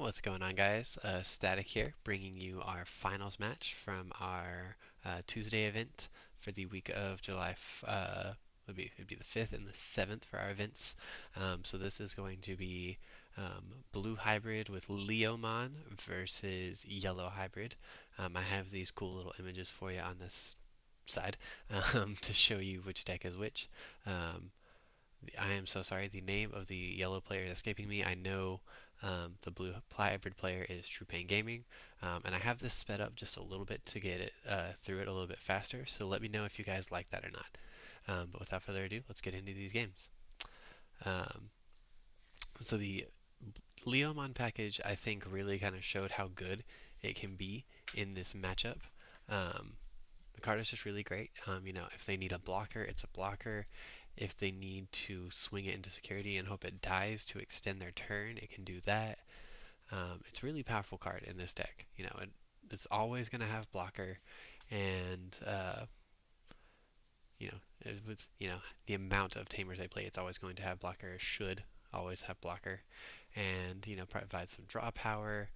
What's going on, guys? Static here, bringing you our finals match from our Tuesday event for the week of July. It'd be the 5th and the 7th for our events. So this is going to be blue hybrid with Leomon versus yellow hybrid. I have these cool little images for you on this side to show you which deck is which. Um, I am so sorry. The name of the yellow player is escaping me. I know the blue hybrid player is True Pain Gaming, and I have this sped up just a little bit to get it through it a little bit faster. So let me know if you guys like that or not. But without further ado, let's get into these games. Um, so the Leomon package, I think, really kind of showed how good it can be in this matchup. Um, the card is just really great. If they need a blocker, it's a blocker. If they need to swing it into security and hope it dies to extend their turn, it can do that. It's a really powerful card in this deck. It's always going to have blocker, and with the amount of tamers they play, it's always going to have blocker. Should always have blocker, and provide some draw power.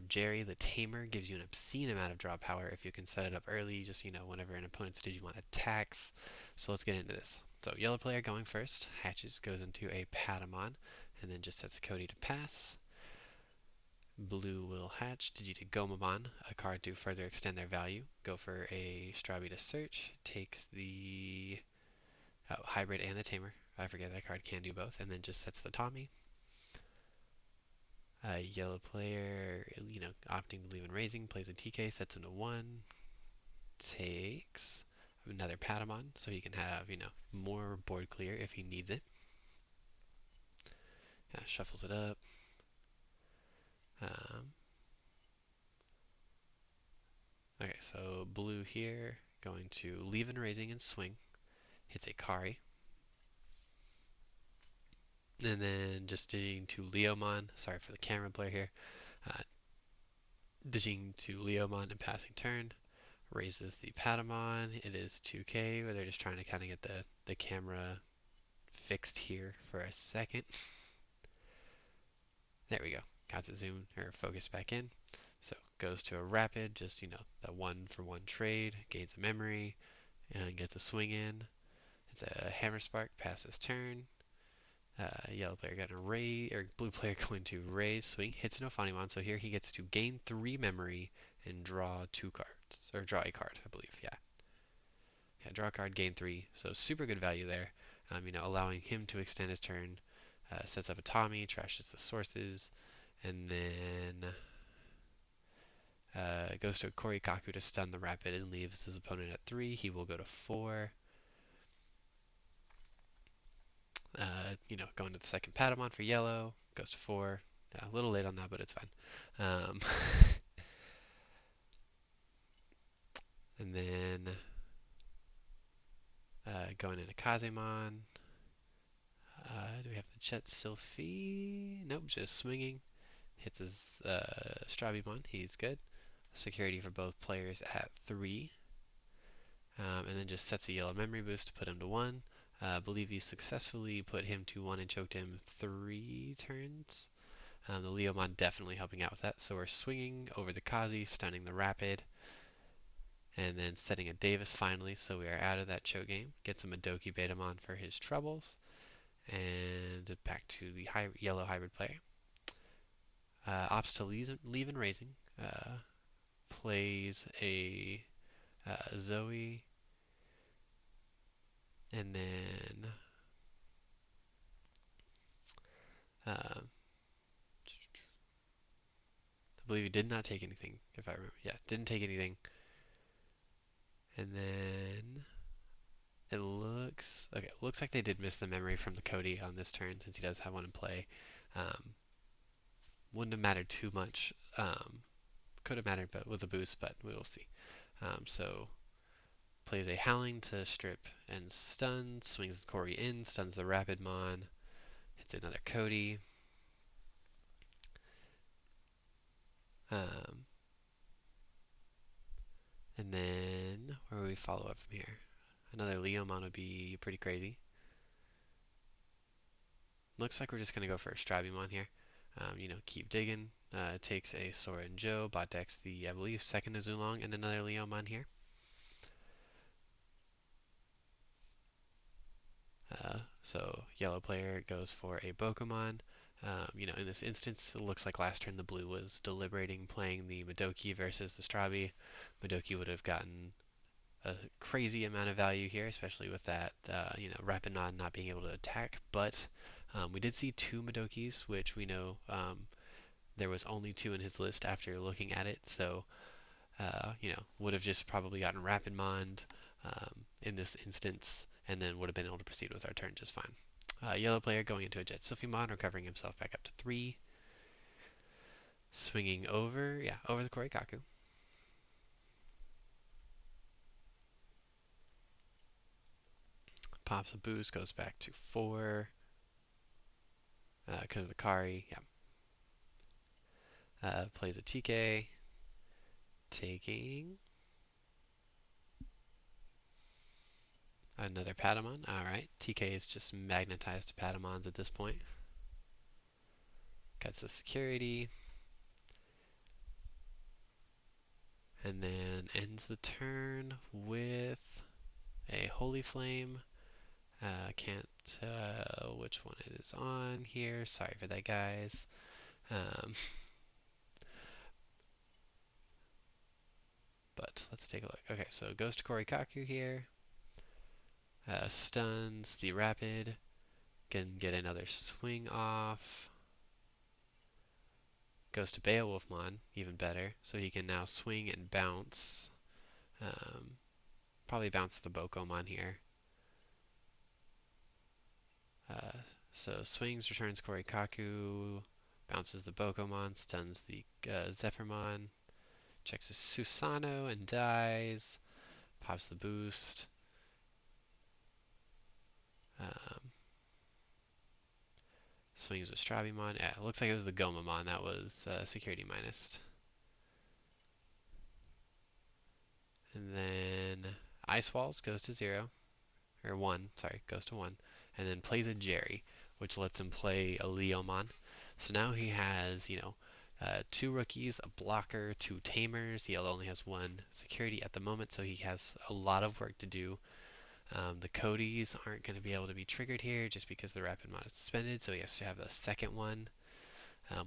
Jerry the Tamer gives you an obscene amount of draw power if you can set it up early. Just whenever an opponent's Digimon attacks. So let's get into this. So yellow player going first, hatches goes into a Patamon, and then just sets Cody to pass. Blue will hatch Digita Gomamon, a card to further extend their value. Go for a Strabi to search, takes the hybrid and the tamer. I forget that card can do both, and then just sets the Tommy. Yellow player, opting to leave and raising, plays a TK, sets him to 1, takes another Patamon, so he can have, more board clear if he needs it. Shuffles it up. Okay, so blue here, going to leave and raising and swing. Hits a Kari. And then just digging to Leomon, sorry for the camera blur here, digging to Leomon and passing turn, raises the Patamon. It is 2K, where they're just trying to kind of get the camera fixed here for a second. There we go. Got the zoom or focus back in. So goes to a rapid, just that 1-for-1 trade, gains a memory, and gets a swing in. It's a hammer spark, passes turn. Yellow player got a raise, or blue player going to raise, swing, hits an Ophanimon, so here he gets to gain 3 memory and draw 2 cards, or draw a card, I believe, yeah. Yeah, draw a card, gain 3, so super good value there, allowing him to extend his turn, sets up a Tommy, trashes the sources, and then goes to a Korikaku to stun the rapid and leaves his opponent at 3, he will go to 4. Going to the second Patamon for yellow, goes to 4. Yeah, a little late on that, but it's fine. And then going into Kazemon. Do we have the Chet Sylphie? Nope, just swinging. Hits his Strabimon. He's good. Security for both players at 3. And then just sets a yellow memory boost to put him to 1. I believe he successfully put him to 1 and choked him 3 turns. The Leomon definitely helping out with that. So we're swinging over the Kazi, stunning the Rapid, and then setting a Davis finally. So we are out of that choke game. Gets a Madoki Betamon for his troubles. And back to the yellow hybrid player. Opts to leave and raising. Plays a Zoe. And then I believe he did not take anything, if I remember. Yeah, didn't take anything. And then looks like they did miss the memory from the Cody on this turn since he does have one in play. Wouldn't have mattered too much. Could have mattered but with a boost, but we will see. So plays a Howling to strip and stun, swings the Cory in, stuns the Rapidmon, hits another Cody. And then where would we follow up from here? Another Leomon would be pretty crazy. Looks like we're just going to go for a Strabimon here. Keep digging. Takes a Sora and Joe, bot decks the, I believe, second Azulong and another Leomon here. So yellow player goes for a Pokemon. In this instance, it looks like last turn the blue was deliberating playing the Madoki versus the Strabi. Madoki would have gotten a crazy amount of value here, especially with that, Rapid Nod not being able to attack. But we did see two Madokis, which we know there was only two in his list after looking at it. So would have just probably gotten Rapid Mond in this instance, and then would have been able to proceed with our turn just fine. Yellow player going into a Jet Sylphimon, recovering himself back up to 3. Swinging over, yeah, over the Korikaku. Pops a boost, goes back to 4. Because of the Kari, yeah. Plays a TK, taking another Patamon. Alright, TK is just magnetized to Patamons at this point. Gets the security. And then ends the turn with a Holy Flame. Can't tell which one it is on here. Sorry for that, guys. Um, but let's take a look. Okay, so goes to Korikaku here. Stuns the Rapid. Can get another swing off. Goes to Beowulfmon, even better. So he can now swing and bounce. Probably bounce the Bokomon here. Uh, so swings, returns Korikaku, bounces the Bokomon, stuns the Zephyrmon, checks his Susano and dies, pops the boost. Um, Swings with Strabimon. Yeah, it looks like it was the Gomamon that was security minus. And then Ice Walls goes to 0, or 1, sorry, goes to 1. And then plays a Jerry, which lets him play a Leomon. So now he has, 2 rookies, a blocker, 2 tamers. He only has 1 security at the moment, so he has a lot of work to do. The Codys aren't going to be able to be triggered here just because the Rapid Mod is suspended, so he has to have the second one,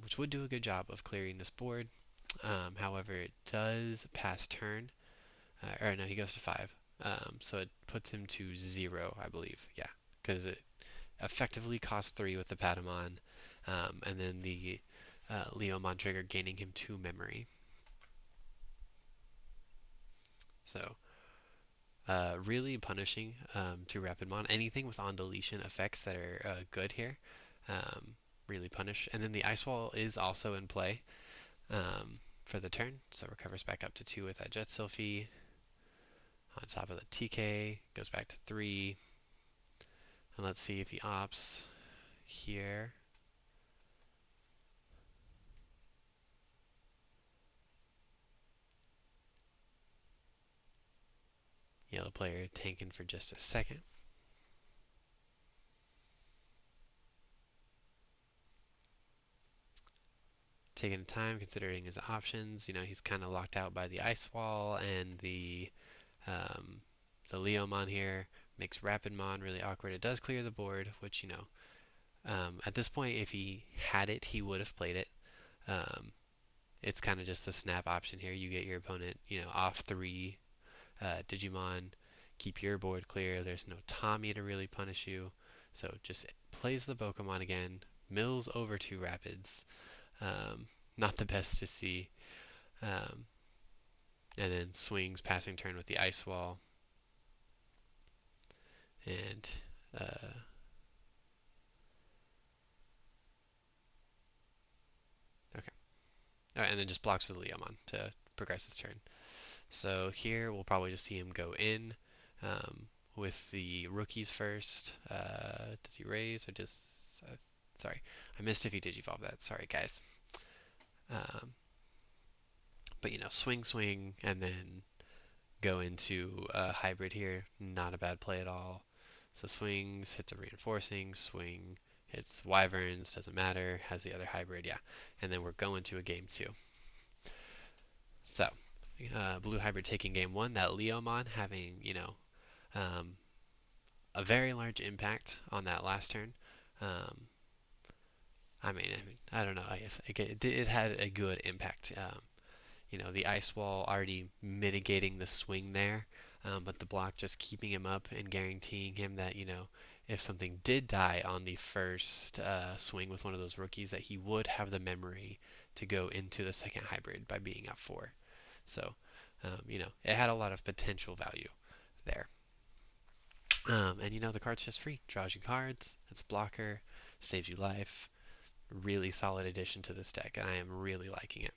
which would do a good job of clearing this board. However, it does pass turn, or no, he goes to 5. So it puts him to 0, I believe. Yeah, because it effectively costs 3 with the Patamon, and then the Leomon trigger gaining him 2 memory. So really punishing to Rapidmon. Anything with on deletion effects that are good here, really punish. And then the Ice Wall is also in play for the turn, so recovers back up to 2 with that Jet Sylphie. On top of the TK, goes back to 3. And let's see if he opts here. Yellow player tanking for just a second. Taking time, considering his options. He's kind of locked out by the Ice Wall and um, the Leomon here. Makes Rapidmon really awkward. It does clear the board, which, at this point, if he had it, he would have played it. It's kind of just a snap option here. You get your opponent, off 3 Digimon, keep your board clear. There's no Tommy to really punish you. So just plays the Pokemon again, mills over 2 Rapids. Not the best to see. Um, and then swings, passing turn with the Ice Wall. And okay. And then just blocks the Leomon to progress his turn. So here we'll probably just see him go in with the rookies first. Does he raise or just... sorry, I missed if he digivolve that. Sorry, guys. But swing, swing, and then go into a hybrid here. Not a bad play at all. So swings, hits a reinforcing, swing, It's Wyverns, doesn't matter, has the other hybrid, yeah. And then we're going to a game two. So, blue hybrid taking game one, that Leomon having, um, a very large impact on that last turn. Um, I don't know. I guess it had a good impact. The ice wall already mitigating the swing there, but the block just keeping him up and guaranteeing him that, if something did die on the first swing with one of those rookies, that he would have the memory to go into the second hybrid by being at 4. So, it had a lot of potential value there. And the card's just free. Draws you cards, it's blocker, saves you life. Really solid addition to this deck, and I am really liking it.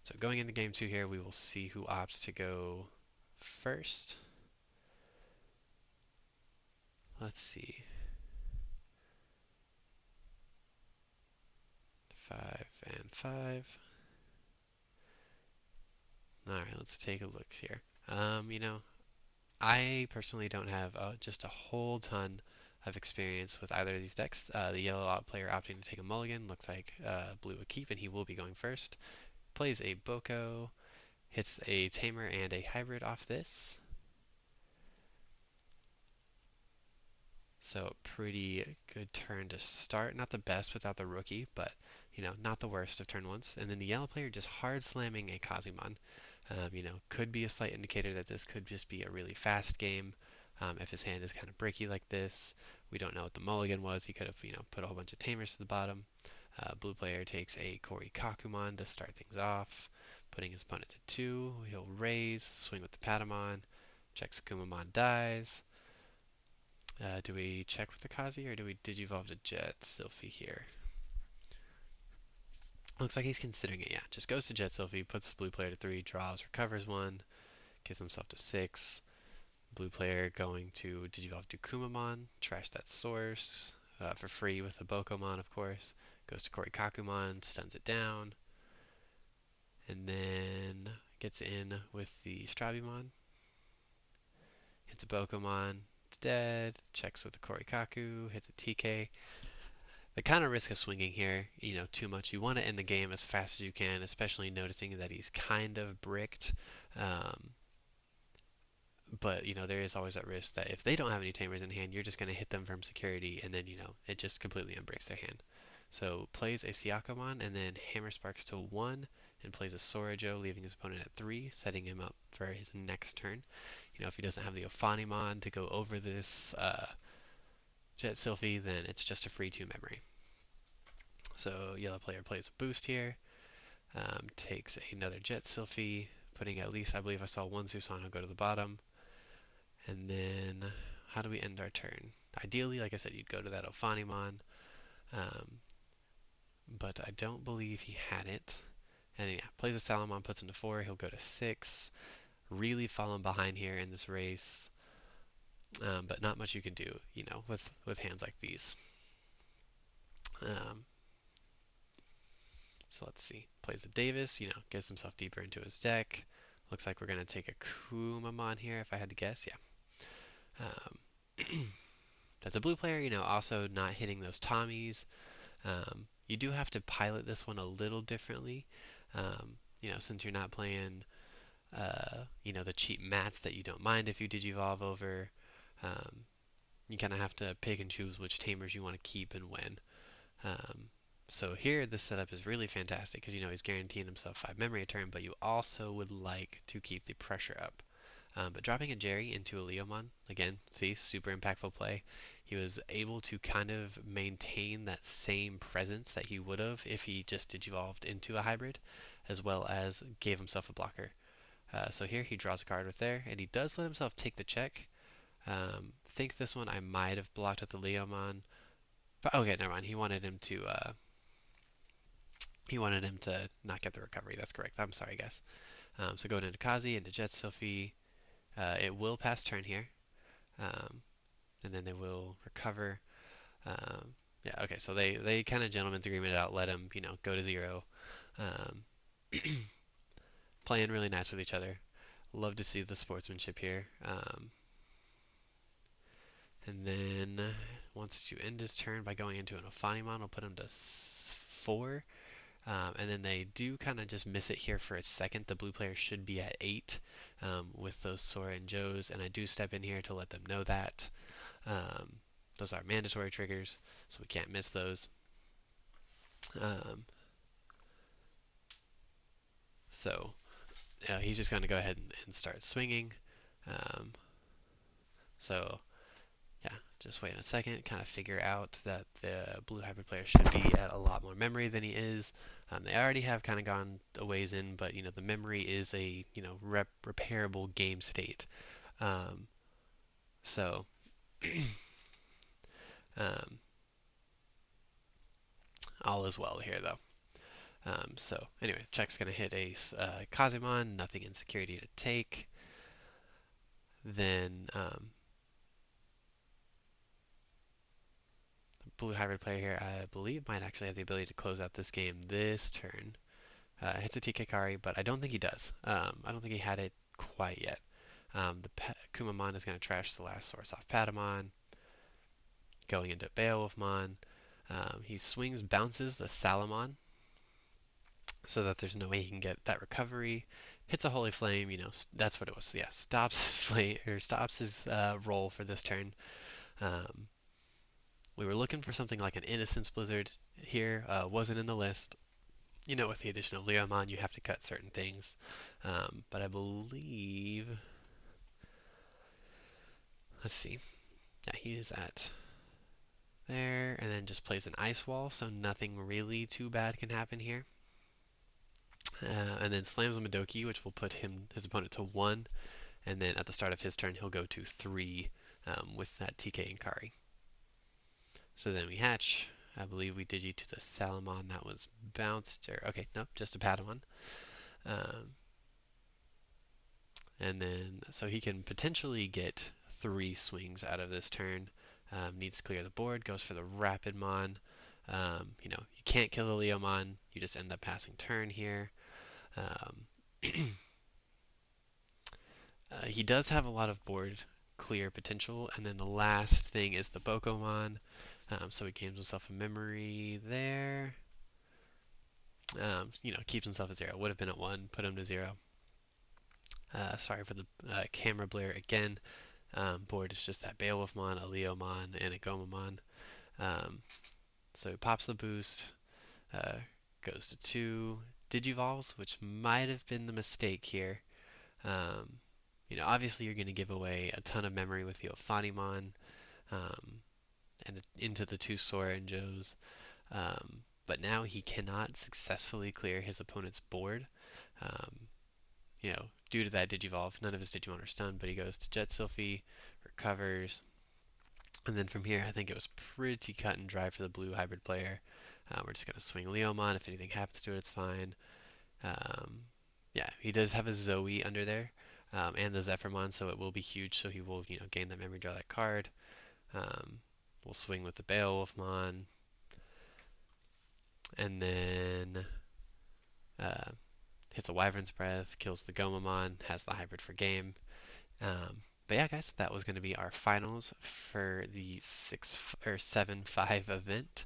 So going into game two here, we will see who opts to go first. Let's see. 5 and 5. Alright, let's take a look here. I personally don't have just a whole ton of experience with either of these decks. The yellow player opting to take a mulligan looks like blue a keep, and he will be going first. Plays a Boko, hits a Tamer and a Hybrid off this. So pretty good turn to start. Not the best without the rookie, but not the worst of turn ones. And then the yellow player just hard slamming a Kazimon. Could be a slight indicator that this could just be a really fast game. If his hand is kind of bricky like this, we don't know what the mulligan was. He could have, put a whole bunch of tamers to the bottom. Blue player takes a Kori Kakumon to start things off, putting his opponent to 2. He'll raise, swing with the Patamon, checks Kumamon dies. Do we check with the Kazi or do we digivolve to Jet Sylphie here? Looks like he's considering it, yeah. Just goes to Jet Sylphie, puts the blue player to 3, draws, recovers 1, gets himself to 6. Blue player going to digivolve to Kumamon, trash that source for free with the Bokomon, of course. Goes to Kori Kakumon, stuns it down, and then gets in with the Strabimon. Hits a Bokomon, it's dead. Checks with the Korikaku, hits a TK. The kind of risk of swinging here, too much. You want to end the game as fast as you can, especially noticing that he's kind of bricked. Um, but there is always that risk that if they don't have any tamers in hand, you're just going to hit them from security, and then it just completely unbricks their hand. So plays a Siakamon and then Hammer Sparks to 1 and plays a Sorajo, leaving his opponent at 3, setting him up for his next turn. If he doesn't have the Ophanimon to go over this Jet Sylphie, then it's just a free 2 memory. So yellow player plays a boost here, takes another Jet Sylphie, putting at least, I believe I saw one Susano go to the bottom. And then, how do we end our turn? Ideally, like I said, you'd go to that Ophanimon, but I don't believe he had it. And then, yeah, plays a Salamon, puts him to 4, he'll go to 6. Really falling behind here in this race, but not much you can do, with hands like these. Um, So let's see. Plays a Davis, gets himself deeper into his deck. Looks like we're going to take a Kumamon here, if I had to guess. Yeah. That's a blue player, also not hitting those Tommies. You do have to pilot this one a little differently, since you're not playing, the cheap mats that you don't mind if you digivolve over. You kind of have to pick and choose which tamers you want to keep and when. So here, this setup is really fantastic because he's guaranteeing himself 5 memory a turn, but you also would like to keep the pressure up. But dropping a Jerry into a Leomon, again, see, super impactful play. He was able to kind of maintain that same presence that he would have if he just digivolved into a hybrid, as well as gave himself a blocker. So here he draws a card with there, and he does let himself take the check. Think this one I might have blocked with the Leomon, but okay, never mind. He wanted him to not get the recovery. That's correct. I'm sorry, guys. So going into Kazi, into Jet Sylphie, it will pass turn here, and then they will recover. Yeah, okay. So they kind of gentleman's agreement out, let him go to 0. Um, Playing really nice with each other. Love to see the sportsmanship here. And then wants to end his turn by going into an Ophanimon. We'll put him to 4. And then they do kind of just miss it here for a second. The blue player should be at 8 with those Sora and Joes, and I do step in here to let them know that. Um, those are mandatory triggers, so we can't miss those. Um, so he's just going to go ahead and start swinging. Um, so yeah, just wait a second, kind of figure out that the blue hybrid player should be at a lot more memory than he is. They already have kind of gone a ways in, but the memory is a repairable game state. Um, so um, all is well here though. So anyway, check's gonna hit a Kazemon, nothing in security to take. Then the blue hybrid player here, I believe, might actually have the ability to close out this game this turn. Hits a TK Kari, but I don't think he does. I don't think he had it quite yet. The Kumamon is going to trash the last source off Patamon, going into Beowulfmon. He swings, bounces the Salamon, so that there's no way he can get that recovery. Hits a Holy Flame, that's what it was. Yeah, stops his flame or stops his roll for this turn. Um, we were looking for something like an Innocence Blizzard here. Wasn't in the list. With the addition of Leomon, you have to cut certain things. But I believe, let's see. Yeah, he is at there, and then just plays an Ice Wall, so nothing really too bad can happen here. And then slams a Madoki, which will put his opponent to 1, and then at the start of his turn, he'll go to 3 with that TK and Kari. So then we hatch. I believe we digi to the Salamon that was bounced, or okay, nope, just a Patamon. And then, so he can potentially get 3 swings out of this turn. Needs to clear the board, goes for the Rapidmon. You can't kill the Leomon, you just end up passing turn here. He does have a lot of board clear potential, and then the last thing is the Bokomon. So he gains himself a memory there. Keeps himself at 0. Would have been at 1, put him to 0. Sorry for the camera blare again. Board is just that Beowulfmon, a Leomon, and a Gomamon. So he pops the boost, goes to 2 Digivolves, which might have been the mistake here. Obviously you're going to give away a ton of memory with the Ophanimon, and into the 2 Sora and Joes. But now he cannot successfully clear his opponent's board. Due to that Digivolve, none of his Digimon are stunned, but he goes to Jet Sylphie, recovers, and then from here I think it was pretty cut and dry for the blue hybrid player. We're just going to swing Leomon. If anything happens to it, it's fine. Yeah, he does have a Zoe under there, and the Zephyrmon, so it will be huge, so he will gain that memory, draw that card. We'll swing with the Beowulfmon, and then hits a Wyvern's Breath, kills the Gomamon, has the hybrid for game. But yeah, guys, that was going to be our finals for the 7-5 event.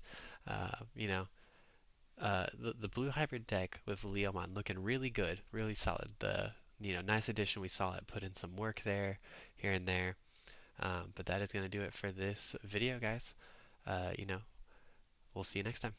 The blue hybrid deck with Leomon looking really good, really solid. The nice addition, we saw it put in some work there, here and there. But that is going to do it for this video, guys. We'll see you next time.